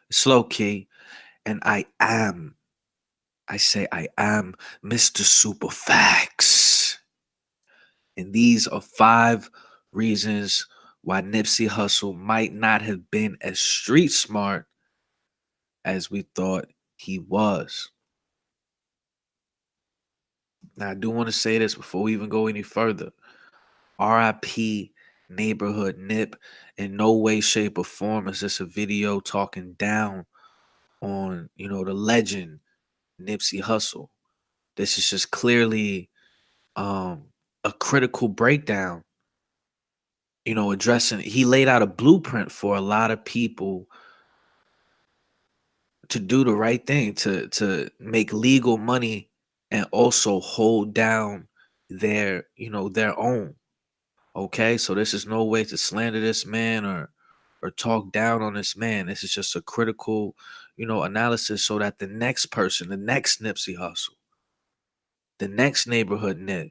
It's low key. And I say I am Mr. Super Facts. And these are 5 reasons why Nipsey Hussle might not have been as street smart as we thought he was. Now, I do want to say this before we even go any further. RIP Neighborhood Nip. In no way, shape, or form is this a video talking down on, the legend Nipsey Hussle. This is just clearly um a critical breakdown, addressing he laid out a blueprint for a lot of people to do the right thing, to make legal money and also hold down their own. Okay, so this is no way to slander this man or talk down on this man. This is just a critical, analysis so that the next person, the next Nipsey Hussle, the next neighborhood Nip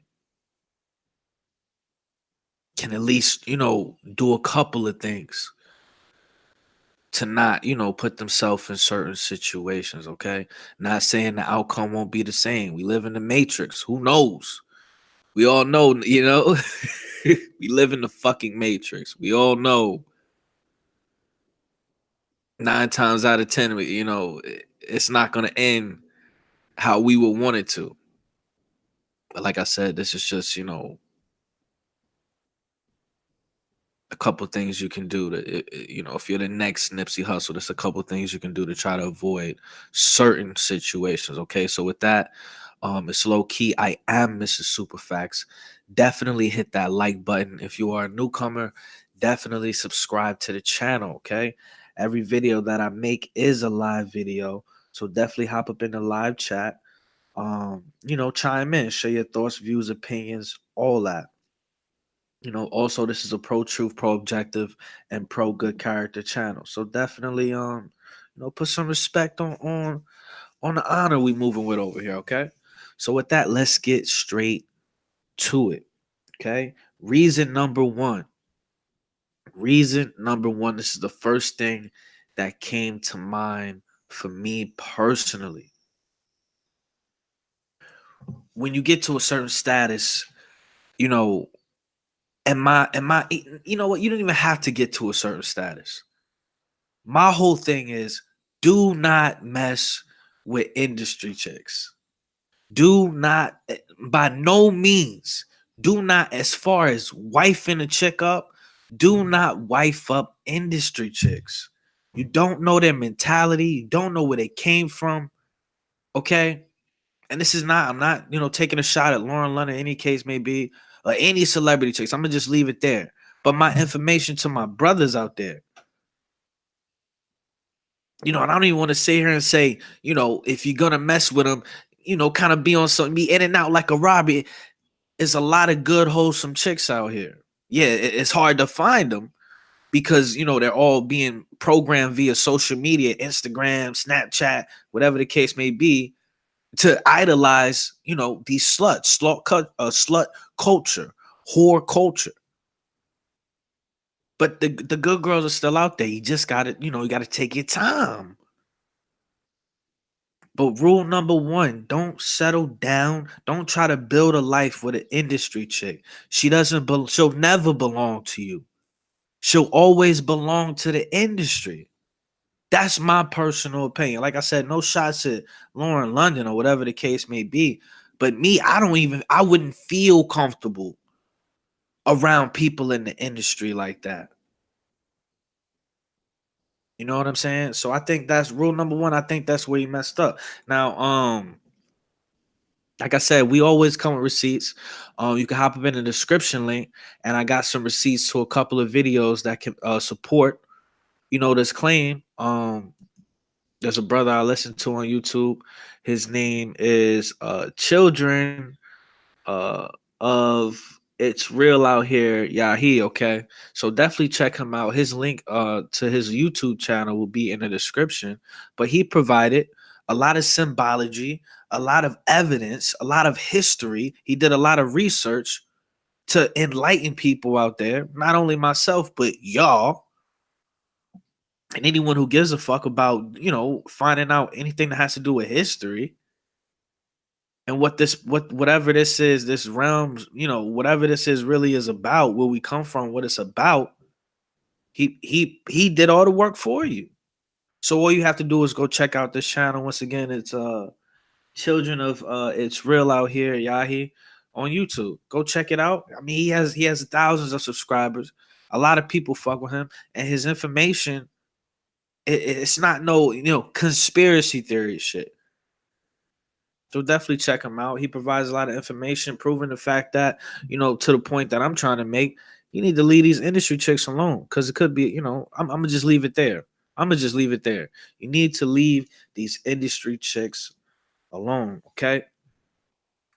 can at least, do a couple of things to not, put themselves in certain situations, okay? Not saying the outcome won't be the same. We live in the matrix. Who knows? We all know, we live in the fucking matrix. We all know 9 times out of 10, it's not going to end how we would want it to. But like I said, this is just, a couple things you can do to, if you're the next Nipsey Hussle, there's a couple things you can do to try to avoid certain situations. Okay, so with that, it's low key. I am Mrs. Superfax. Definitely hit that like button if you are a newcomer. Definitely subscribe to the channel. Okay, every video that I make is a live video, so definitely hop up in the live chat. Chime in, share your thoughts, views, opinions, all that. Also this is a pro truth, pro objective, and pro good character channel. So definitely put some respect on the honor we moving with over here, okay? So with that, let's get straight to it. Okay. Reason number one. Reason number one. This is the first thing that came to mind for me personally. When you get to a certain status, you know, am I you know what? You don't even have to get to a certain status. My whole thing is do not mess with industry chicks. Do not, by no means, do not, as far as wifing a chick up, do not wife up industry chicks. You don't know their mentality. You don't know where they came from. Okay. And this is not, I'm not, taking a shot at Lauren London, any case may be, or any celebrity chicks. I'm going to just leave it there. But my information to my brothers out there, and I don't even want to sit here and say, if you're gonna mess with them, kind of be on something, be in and out like a Robbie. There's a lot of good, wholesome chicks out here. Yeah, it's hard to find them because they're all being programmed via social media, Instagram, Snapchat, whatever the case may be, to idolize, these slut culture, whore culture. But the good girls are still out there. You just gotta, you gotta take your time. But rule number one, don't settle down. Don't try to build a life with an industry chick. She'll never belong to you. She'll always belong to the industry. That's my personal opinion. Like I said, no shots at Lauren London or whatever the case may be. But me, I wouldn't feel comfortable around people in the industry like that. You know what I'm saying? So I think that's rule number one. I think that's where he messed up. Now, like I said, we always come with receipts. You can hop up in the description link, and I got some receipts to a couple of videos that can support, this claim. There's a brother I listen to on YouTube. His name is Children uh, of It's Real Out Here, Yahi. Okay, so definitely check him out. His link to his YouTube channel will be in the description. But he provided a lot of symbology, a lot of evidence, a lot of history. He did a lot of research to enlighten people out there, not only myself, but y'all. And anyone who gives a fuck about, finding out anything that has to do with history and whatever this is, this realm, whatever this is really is about, where we come from, what it's about, he did all the work for you. So all you have to do is go check out this channel. Once again, it's Children of It's Real Out Here, Yahi, on YouTube. Go check it out. I mean, he has thousands of subscribers. A lot of people fuck with him, and his information, it's not no conspiracy theory shit. So definitely check him out. He provides a lot of information, proving the fact that, to the point that I'm trying to make, you need to leave these industry chicks alone. Because it could be, I'm gonna just leave it there. I'm gonna just leave it there. You need to leave these industry chicks alone. Okay.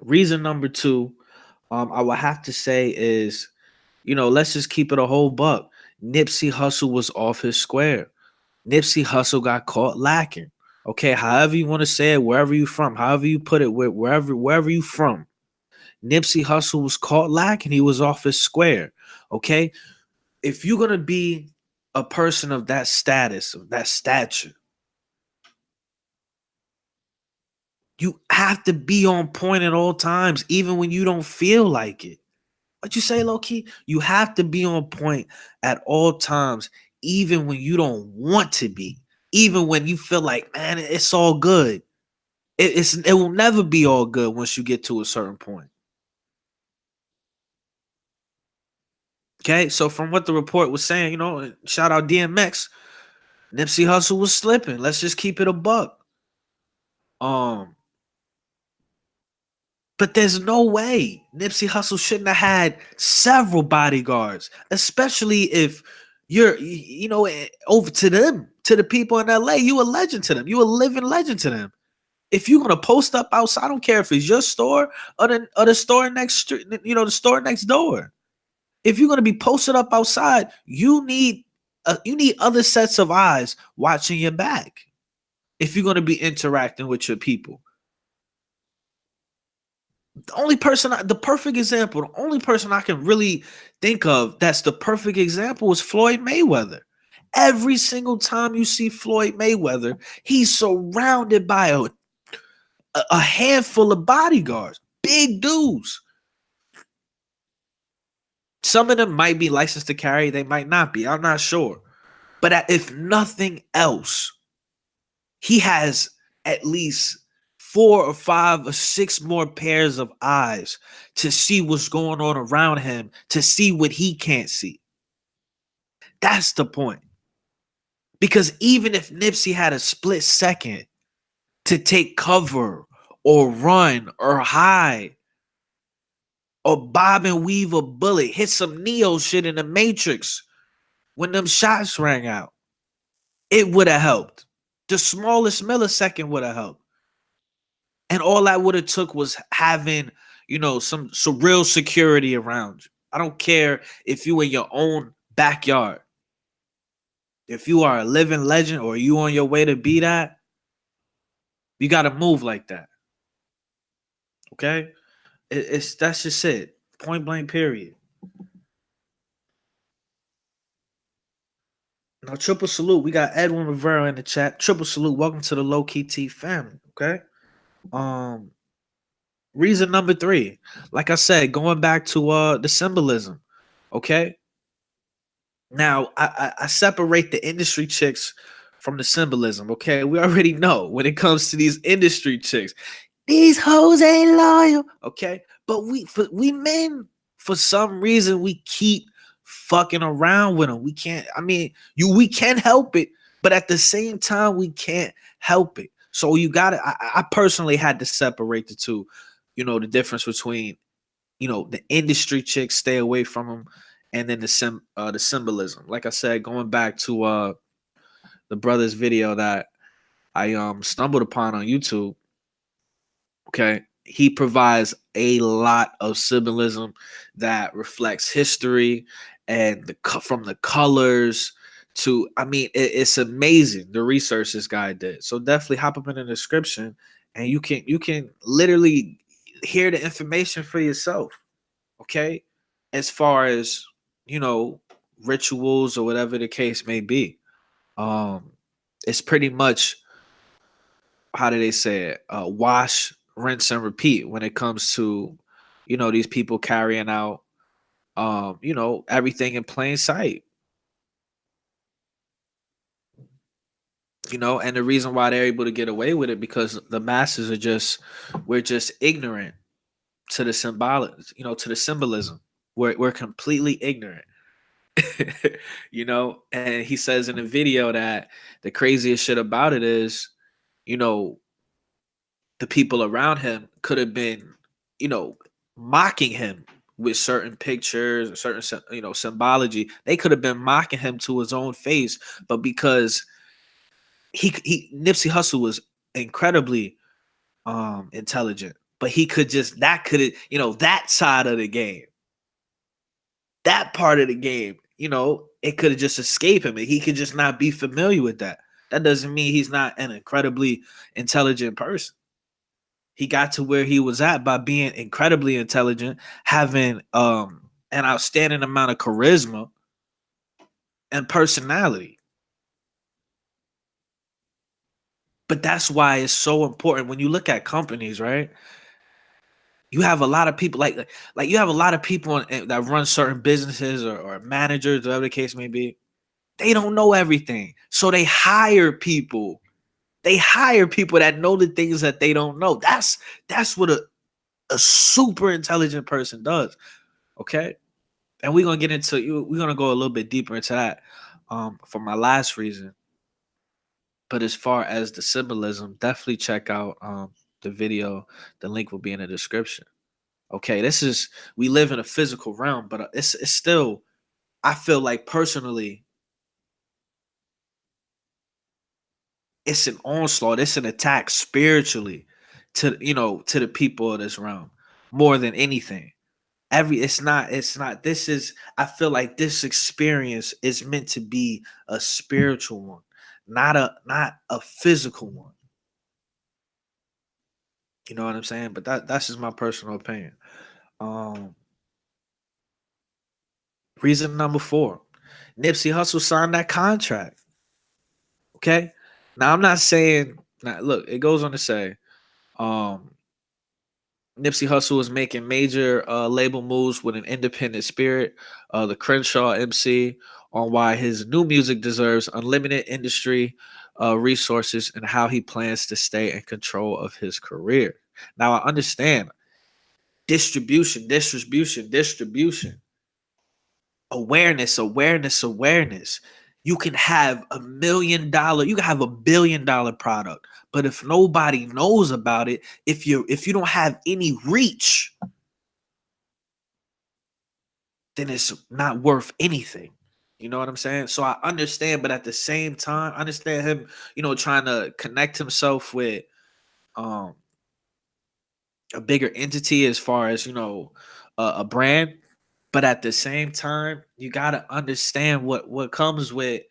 Reason number two, I would have to say is, let's just keep it a whole buck. Nipsey Hussle was off his square. Nipsey Hussle got caught lacking. Okay, however you want to say it, wherever you from, however you put it, wherever you from, Nipsey Hussle was caught lacking. He was off his square. Okay, if you're gonna be a person of that status, of that stature, you have to be on point at all times, even when you don't feel like it. What you say, low key? You have to be on point at all times, even when you don't want to be. Even when you feel like, man, it's all good. It will never be all good once you get to a certain point. Okay, so from what the report was saying, shout out DMX, Nipsey Hussle was slipping. Let's just keep it a buck. Um, but there's no way Nipsey Hussle shouldn't have had several bodyguards, especially if you're, over to them, to the people in LA. You a legend to them. You a living legend to them. If you're gonna post up outside, I don't care if it's your store or the store next street, the store next door. If you're gonna be posted up outside, you need other sets of eyes watching your back. If you're gonna be interacting with your people, the perfect example, the only person I can really think of that's the perfect example is Floyd Mayweather. Every single time you see Floyd Mayweather, he's surrounded by a handful of bodyguards, big dudes. Some of them might be licensed to carry, they might not be. I'm not sure. But if nothing else, he has at least 4 or 5 or 6 more pairs of eyes to see what's going on around him, to see what he can't see. That's the point. Because even if Nipsey had a split second to take cover or run or hide or bob and weave a bullet, hit some Neo shit in the Matrix when them shots rang out, it would have helped. The smallest millisecond would have helped. And all that would have took was having, some real security around you. I don't care if you in your own backyard. If you are a living legend or you on your way to be that, you got to move like that. Okay? That's just it. Point blank period. Now, triple salute. We got Edwin Rivera in the chat. Triple salute. Welcome to the Low Key T family. Okay. Um, Reason number three, like I said, going back to the symbolism. Okay. Now I separate the industry chicks from the symbolism. Okay. We already know when it comes to these industry chicks, these hoes ain't loyal. Okay. But we men, for some reason, we keep fucking around with them. We can't, we can help it, but at the same time, we can't help it. So you gotta, I personally had to separate the two, the difference between, the industry chicks, stay away from them, and then the symbolism. Like I said, going back to the brother's video that I stumbled upon on YouTube. Okay. He provides a lot of symbolism that reflects history and from the colors to, it's amazing the research this guy did. So definitely hop up in the description and you can literally hear the information for yourself. Okay. As far as, rituals or whatever the case may be. Um, it's pretty much, how do they say it? Wash, rinse, and repeat when it comes to, these people carrying out, everything in plain sight. And the reason why they're able to get away with it, because the masses are just, we're just ignorant to the symbolic, to the symbolism. We're completely ignorant. And he says in the video that the craziest shit about it is, you know, the people around him could have been, you know, mocking him with certain pictures, or certain, symbology. They could have been mocking him to his own face, but because he Nipsey Hussle was incredibly intelligent, but he could just, that could have, that side of the game, that part of the game, it could have just escaped him and he could just not be familiar with that. That doesn't mean he's not an incredibly intelligent person. He got to where he was at by being incredibly intelligent, having an outstanding amount of charisma and personality. But that's why it's so important when you look at companies, right? You have a lot of people like you have a lot of people that run certain businesses, or managers, whatever the case may be. They don't know everything, so they hire people. They hire people that know the things that they don't know. That's what a super intelligent person does. Okay, and we're gonna get into you. We're gonna go a little bit deeper into that for my last reason. But as far as the symbolism, definitely check out the video. The link will be in the description. Okay, this is, we live in a physical realm, but it's still, I feel like personally, it's an onslaught, it's an attack spiritually to the people of this realm more than anything. It's not this is, I feel like this experience is meant to be a spiritual one, not a physical one. You know what I'm saying? But that's just my personal opinion. Um Reason number 4. Nipsey Hussle signed that contract. Okay. Now I'm not saying, now look, it goes on to say, um, Nipsey Hussle is making major label moves with an independent spirit. The Crenshaw MC on why his new music deserves unlimited industry resources and how he plans to stay in control of his career. Now I understand distribution, awareness. You can have $1 million, you can have $1 billion product, but if nobody knows about it, if you don't have any reach, then it's not worth anything. You know what I'm saying? So I understand, but at the same time, I understand him, trying to connect himself with um a bigger entity as far as, a brand. But at the same time, you gotta understand what comes with,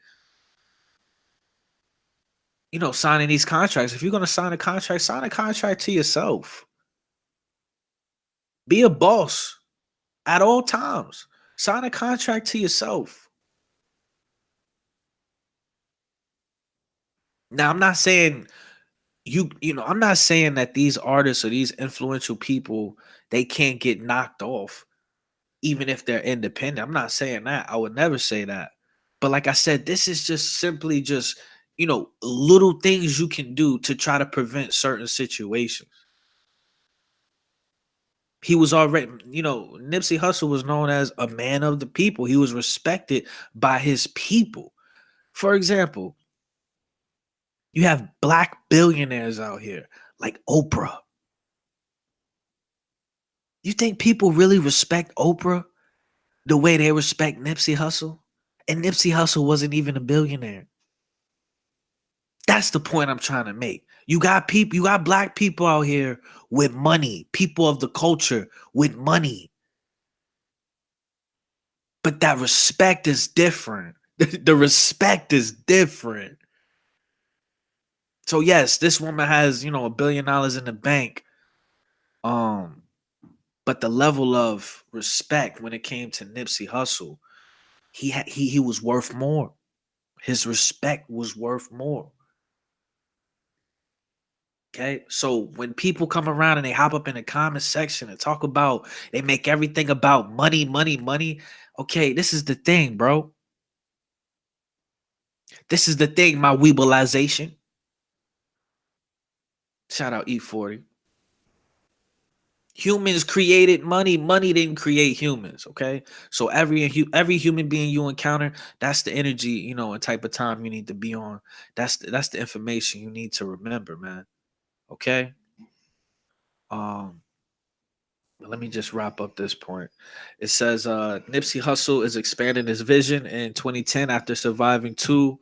signing these contracts. If you're gonna sign a contract to yourself. Be a boss at all times. Sign a contract to yourself. Now, I'm not saying I'm not saying that these artists or these influential people, they can't get knocked off even if they're independent. I'm not saying that. I would never say that. But like I said, this is just simply just, little things you can do to try to prevent certain situations. He was already, Nipsey Hussle was known as a man of the people. He was respected by his people. For example, you have black billionaires out here like Oprah. You think people really respect Oprah the way they respect Nipsey Hussle? And Nipsey Hussle wasn't even a billionaire. That's the point I'm trying to make. You got black people out here with money, people of the culture with money. But that respect is different. The respect is different. So yes, this woman has, $1 billion in the bank. Um, but the level of respect when it came to Nipsey Hussle, he was worth more. his respect was worth more. Okay, so when people come around and they hop up in the comment section and talk about, they make everything about money, money, money. Okay, this is the thing, bro. This is the thing, my weebalization. Shout out E40. Humans created money. Money didn't create humans. Okay, so every human being you encounter, that's the energy, and type of time you need to be on. That's the information you need to remember, man. Okay. Um, Let me just wrap up this point. It says Nipsey Hussle is expanding his vision in 2010 after surviving two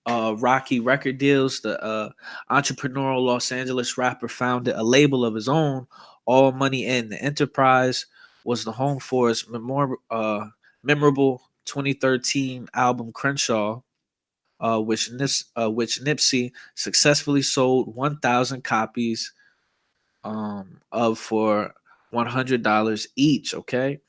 rocky record deals. The entrepreneurial Los Angeles rapper founded a label of his own, All Money In. The enterprise was the home for his memorable 2013 album Crenshaw, which Nipsey successfully sold 1,000 copies of for $100 each. Okay.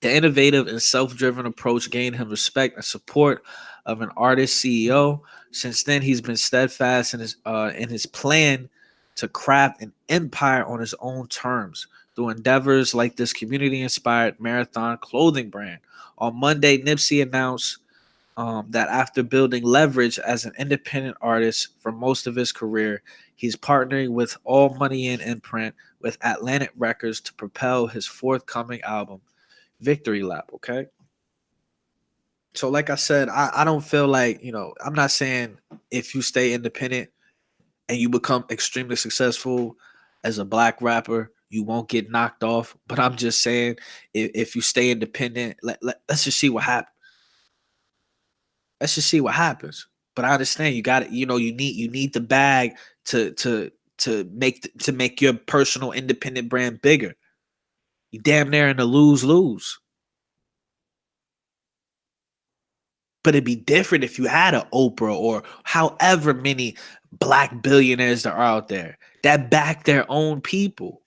The innovative and self-driven approach gained him respect and support of an artist CEO. Since then, he's been steadfast in his plan to craft an empire on his own terms through endeavors like this community-inspired marathon clothing brand. On Monday, Nipsey announced that after building leverage as an independent artist for most of his career, he's partnering with All Money In imprint with Atlantic Records to propel his forthcoming album, Victory Lap. Okay. So, like I said, I don't feel like, I'm not saying if you stay independent and you become extremely successful as a black rapper, you won't get knocked off. But I'm just saying, if you stay independent, let's just see what happens. Let's just see what happens. But I understand you got it. You need the bag to make your personal independent brand bigger. You damn near in a lose-lose. But it'd be different if you had an Oprah or however many black billionaires there are out there that back their own people.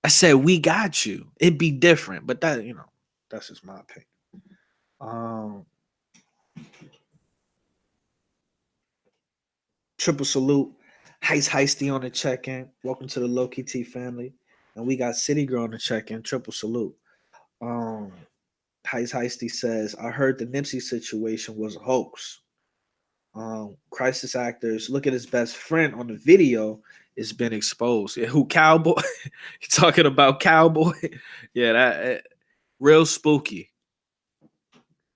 I said, we got you. It'd be different. But that's just my opinion. Um, Triple salute. Heisty on the check-in. Welcome to the Low Key T family. And we got City Girl on the check-in. Triple salute. Um, Heisty says, I heard the Nipsey situation was a hoax. Crisis actors, look at his best friend on the video. It's been exposed. Yeah, who, Cowboy? You talking about Cowboy? Yeah, that real spooky.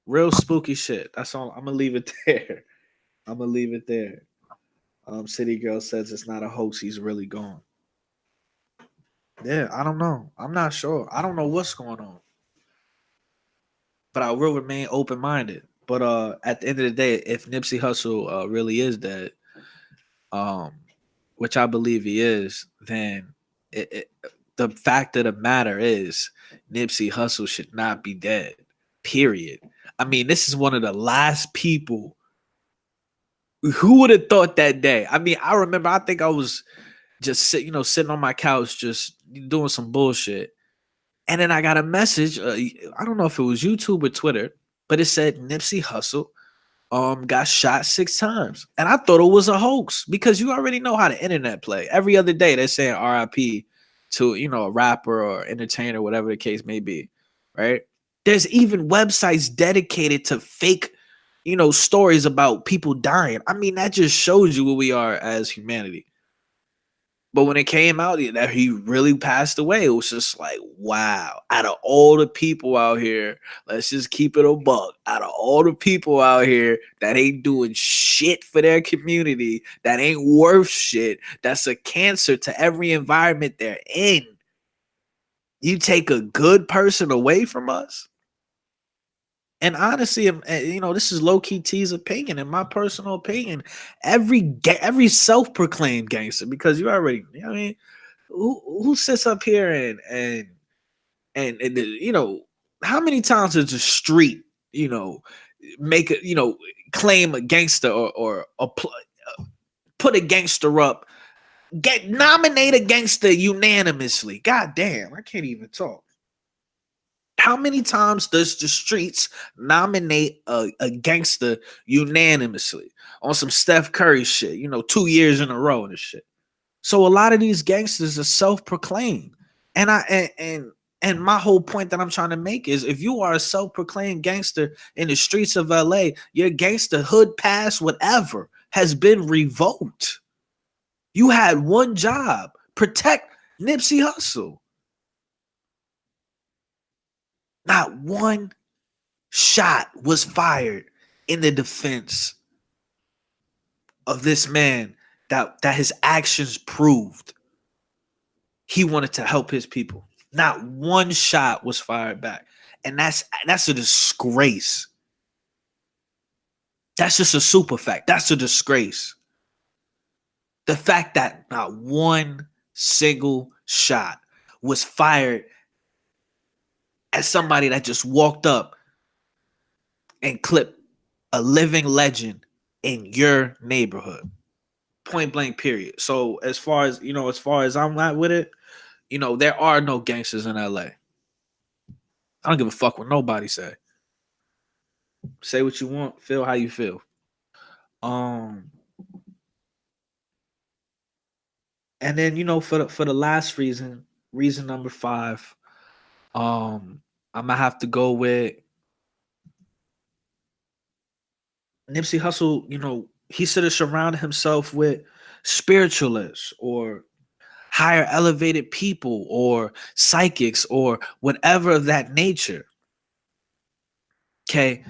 Real spooky shit. That's all. I'm gonna leave it there. I'm gonna leave it there. City Girl says it's not a hoax. He's really gone. Yeah, I don't know. I'm not sure. I don't know what's going on. But I will remain open minded. But at the end of the day, if Nipsey Hussle really is dead, um, which I believe he is, then the fact of the matter is Nipsey Hussle should not be dead. Period. I mean, this is one of the last people. Who would have thought that day? I mean, I remember. I think I was just sitting on my couch, just doing some bullshit, and then I got a message. I don't know if it was YouTube or Twitter, but it said Nipsey Hussle got shot 6 times. And I thought it was a hoax because you already know how the internet play. Every other day they're saying RIP to, a rapper or entertainer, whatever the case may be, right? There's even websites dedicated to fake, stories about people dying. I mean, that just shows you where we are as humanity. But when it came out that he really passed away, it was just like, wow. Out of all the people out here, let's just keep it a buck. Out of all the people out here that ain't doing shit for their community, that ain't worth shit, that's a cancer to every environment they're in, you take a good person away from us? And honestly, this is low key T's opinion. In my personal opinion, every self-proclaimed gangster, because you already, what I mean, who sits up here and how many times does the street make a claim a gangster or put a gangster up, nominate a gangster unanimously? God damn, I can't even talk. How many times does the streets nominate a gangster unanimously on some Steph Curry shit? 2 years in a row and shit. So a lot of these gangsters are self-proclaimed, and and my whole point that I'm trying to make is, if you are a self-proclaimed gangster in the streets of LA, your gangster hood pass, whatever, has been revoked. You had one job: protect Nipsey Hussle. Not one shot was fired in the defense of this man that his actions proved he wanted to help his people. Not one shot was fired back. And that's a disgrace. That's just a super fact. That's a disgrace. The fact that not one single shot was fired at somebody that just walked up and clipped a living legend in your neighborhood. Point blank, period. So as far as I'm at with it, there are no gangsters in LA. I don't give a fuck what nobody say. Say what you want, feel how you feel. Um, and then for the last reason number 5, I'm gonna have to go with Nipsey Hussle. He should have surrounded himself with spiritualists or higher elevated people or psychics or whatever of that nature. Okay.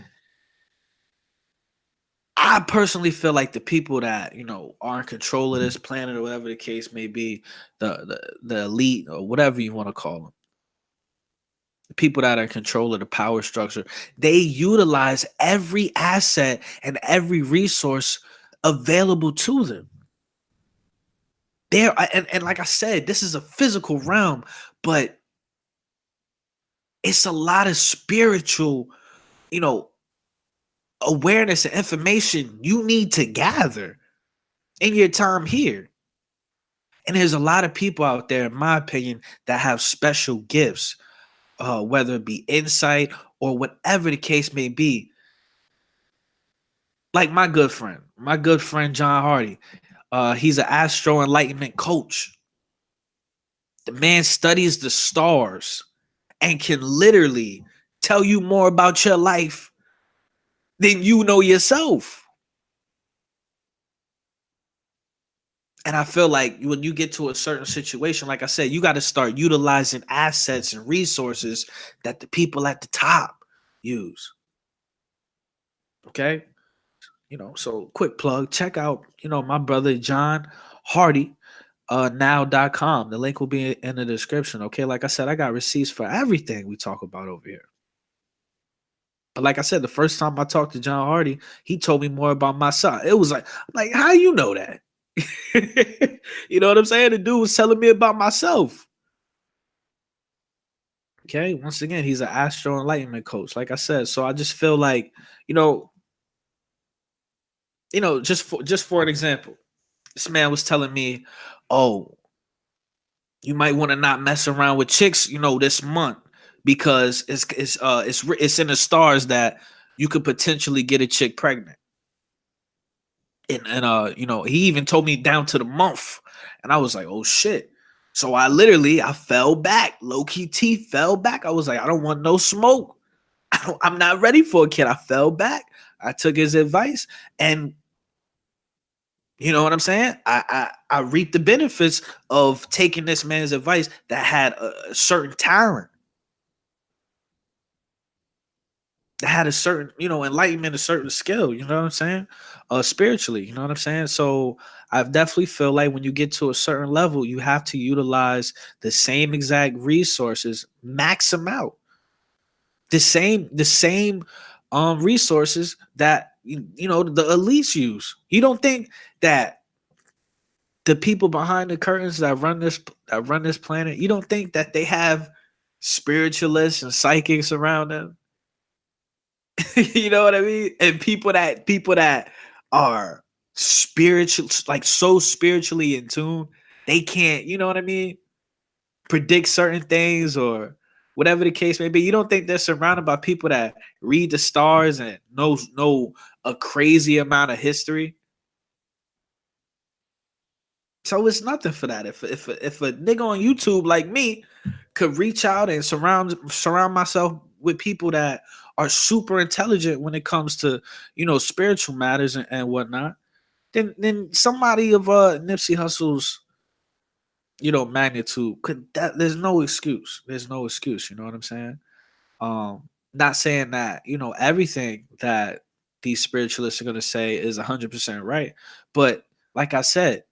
I personally feel like the people that are in control of this planet, or whatever the case may be, the elite, or whatever you want to call them, the people that are in control of the power structure, they utilize every asset and every resource available to them. And like I said, this is a physical realm, but it's a lot of spiritual, you know, awareness and information you need to gather in your time here. And there's a lot of people out there, in my opinion, that have special gifts, whether it be insight or whatever the case may be. Like my good friend John Hardy. He's an astro enlightenment coach. The man studies the stars and can literally tell you more about your life than you know yourself. And I feel like when you get to a certain situation, like I said, you got to start utilizing assets and resources that the people at the top use. Okay. So quick plug, check out, my brother John Hardy, now.com. The link will be in the description. Okay. Like I said, I got receipts for everything we talk about over here. But like I said, the first time I talked to John Hardy, he told me more about myself. It was like, how you know that? You know what I'm saying? The dude was telling me about myself. Okay. Once again, he's an astro enlightenment coach. Like I said, so I just feel like, you know, just for an example, this man was telling me, oh, you might want to not mess around with chicks, this month, because it's in the stars that you could potentially get a chick pregnant. And he even told me down to the month, and I was like, oh shit. So I fell back, low key T fell back. I was like, I don't want no smoke. I'm not ready for a kid. I fell back. I took his advice, and you know what I'm saying? I reaped the benefits of taking this man's advice that had a certain talent, that had a certain, enlightenment, a certain skill, you know what I'm saying? Spiritually, you know what I'm saying? So I definitely feel like when you get to a certain level, you have to utilize the same exact resources, max them out. The same resources that the elites use. You don't think that the people behind the curtains that run this planet, you don't think that they have spiritualists and psychics around them? You know what I mean? And people that are spiritual, like so spiritually in tune, they can't, you know what I mean, predict certain things, or whatever the case may be. You don't think they're surrounded by people that read the stars and know a crazy amount of history? So it's nothing for that. If a nigga on YouTube like me could reach out and surround myself with people that are super intelligent when it comes to, spiritual matters and whatnot, then somebody of Nipsey Hussle's, magnitude could, that there's no excuse. There's no excuse, you know what I'm saying? Not saying that, everything that these spiritualists are gonna say is 100% right. But like I said,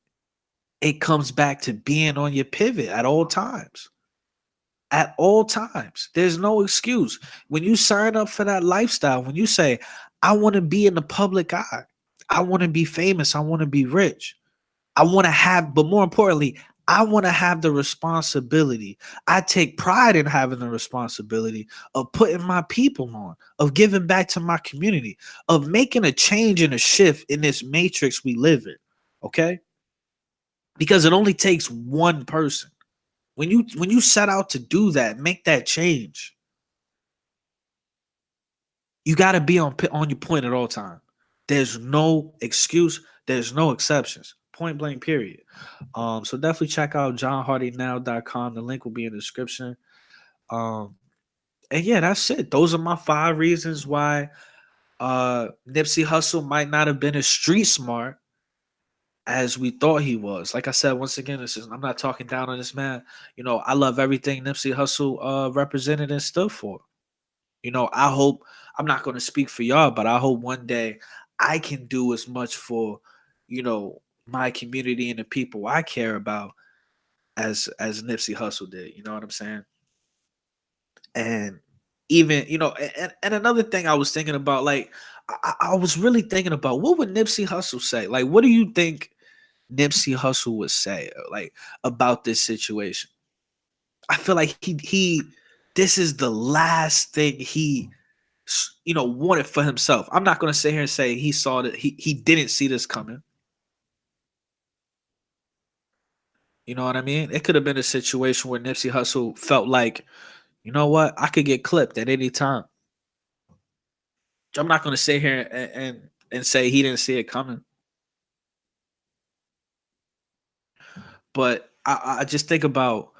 it comes back to being on your pivot at all times. At all times. There's no excuse. When you sign up for that lifestyle, when you say, I want to be in the public eye, I want to be famous, I want to be rich, I want to have, but more importantly, I want to have the responsibility. I take pride in having the responsibility of putting my people on, of giving back to my community, of making a change and a shift in this matrix we live in. Okay? Because it only takes one person. When you set out to do that, make that change, you got to be on your point at all time. There's no excuse. There's no exceptions. Point blank. Period. So definitely check out johnhardynow.com. The link will be in the description. Um, and yeah, that's it. Those are my 5 reasons why Nipsey Hussle might not have been as street smart as we thought he was. Like I said, once again, I'm not talking down on this man. I love everything Nipsey Hussle represented and stood for. I hope, I'm not going to speak for y'all, but I hope one day I can do as much for, my community and the people I care about as Nipsey Hussle did. You know what I'm saying? And even, and another thing I was thinking about, like, I was really thinking about, what would Nipsey Hussle say? Like, what do you think Nipsey Hussle would say, like, about this situation? I feel like he this is the last thing he wanted for himself. I'm not going to sit here and say he saw that he didn't see this coming. You know what I mean? It could have been a situation where Nipsey Hussle felt like, you know what, I could get clipped at any time. I'm not going to sit here and say he didn't see it coming. But I just think about,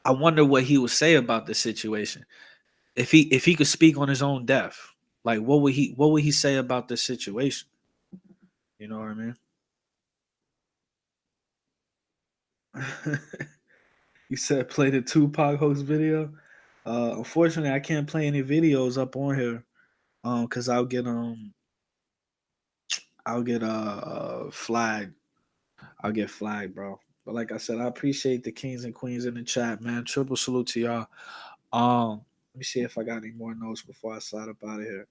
I wonder what he would say about this situation if he could speak on his own death. Like, what would he say about this situation? You know what I mean? You said play the Tupac host video. Unfortunately, I can't play any videos up on here. Cause I'll get flagged. I'll get flagged, bro. But like I said, I appreciate the kings and queens in the chat, man. Triple salute to y'all. Let me see if I got any more notes before I slide up out of here.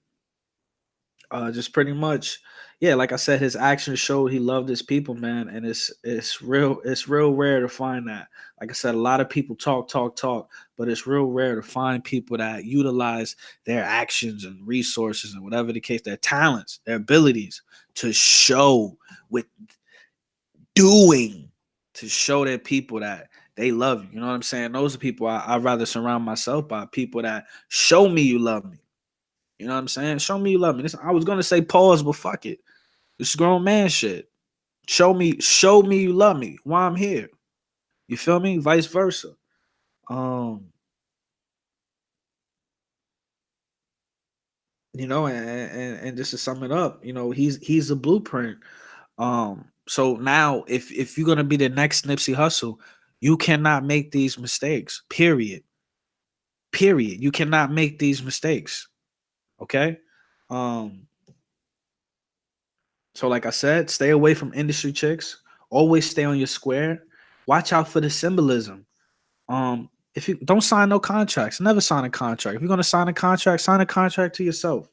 Just pretty much, yeah, like I said, his actions showed he loved his people, man, and it's real rare to find that. Like I said, a lot of people talk, but it's real rare to find people that utilize their actions and resources and whatever the case, their talents, their abilities, to show with doing, to show their people that they love you. You know what I'm saying? Those are people I'd rather surround myself by, people that show me you love me. You know what I'm saying? Show me you love me. I was gonna say pause, but fuck it. It's grown man shit. Show me you love me while I'm here. You feel me? Vice versa. Um, and just to sum it up, he's a blueprint. So now if you're gonna be the next Nipsey Hussle, you cannot make these mistakes. Period. Period. You cannot make these mistakes. Okay. Um, So, like I said, stay away from industry chicks. Always stay on your square. Watch out for the symbolism. If you don't sign no contracts, never sign a contract. If you're gonna sign a contract to yourself,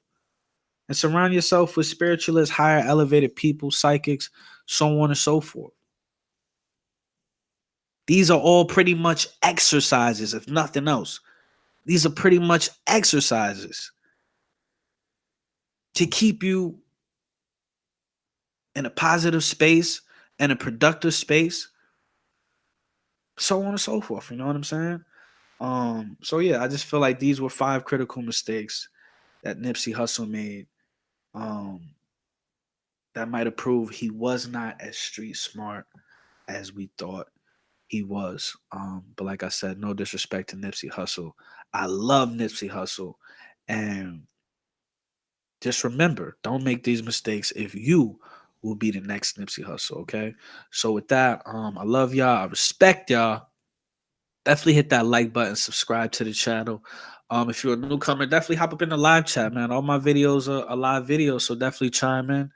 and surround yourself with spiritualists, higher elevated people, psychics, so on and so forth. These are all pretty much exercises, if nothing else. These are pretty much exercises to keep you in a positive space and a productive space, so on and so forth. You know what I'm saying? So yeah, I just feel like these were 5 critical mistakes that Nipsey Hussle made. Um, that might have proved he was not as street smart as we thought he was. But like I said, no disrespect to Nipsey Hussle. I love Nipsey Hussle, and just remember, don't make these mistakes if you will be the next Nipsey Hussle. Okay. So with that, I love y'all. I respect y'all. Definitely hit that like button, subscribe to the channel. If you're a newcomer, definitely hop up in the live chat, man. All my videos are live videos, so definitely chime in.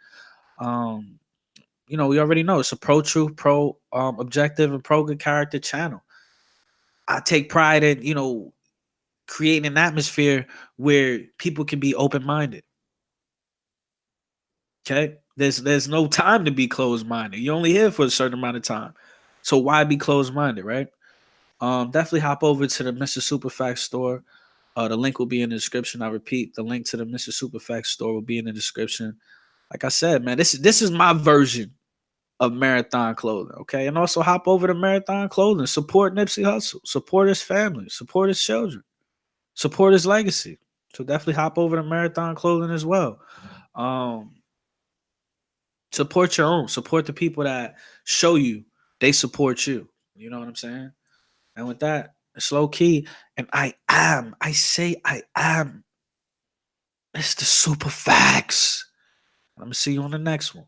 Um, we already know it's a pro truth, pro objective, and pro good character channel. I take pride in, creating an atmosphere where people can be open minded. Okay, there's no time to be closed minded. You're only here for a certain amount of time, so why be closed minded, right? Definitely hop over to the Mr. Superfax store. The link will be in the description. I repeat, the link to the Mr. Superfax store will be in the description. Like I said, man, this is my version of Marathon Clothing. Okay, and also hop over to Marathon Clothing. Support Nipsey Hussle. Support his family. Support his children. Support his legacy. So definitely hop over to Marathon Clothing as well. Um, Support your own. Support the people that show you they support you. You know what I'm saying? And with that, it's low key. And I am Mr. Super Facts. I'm gonna see you on the next one.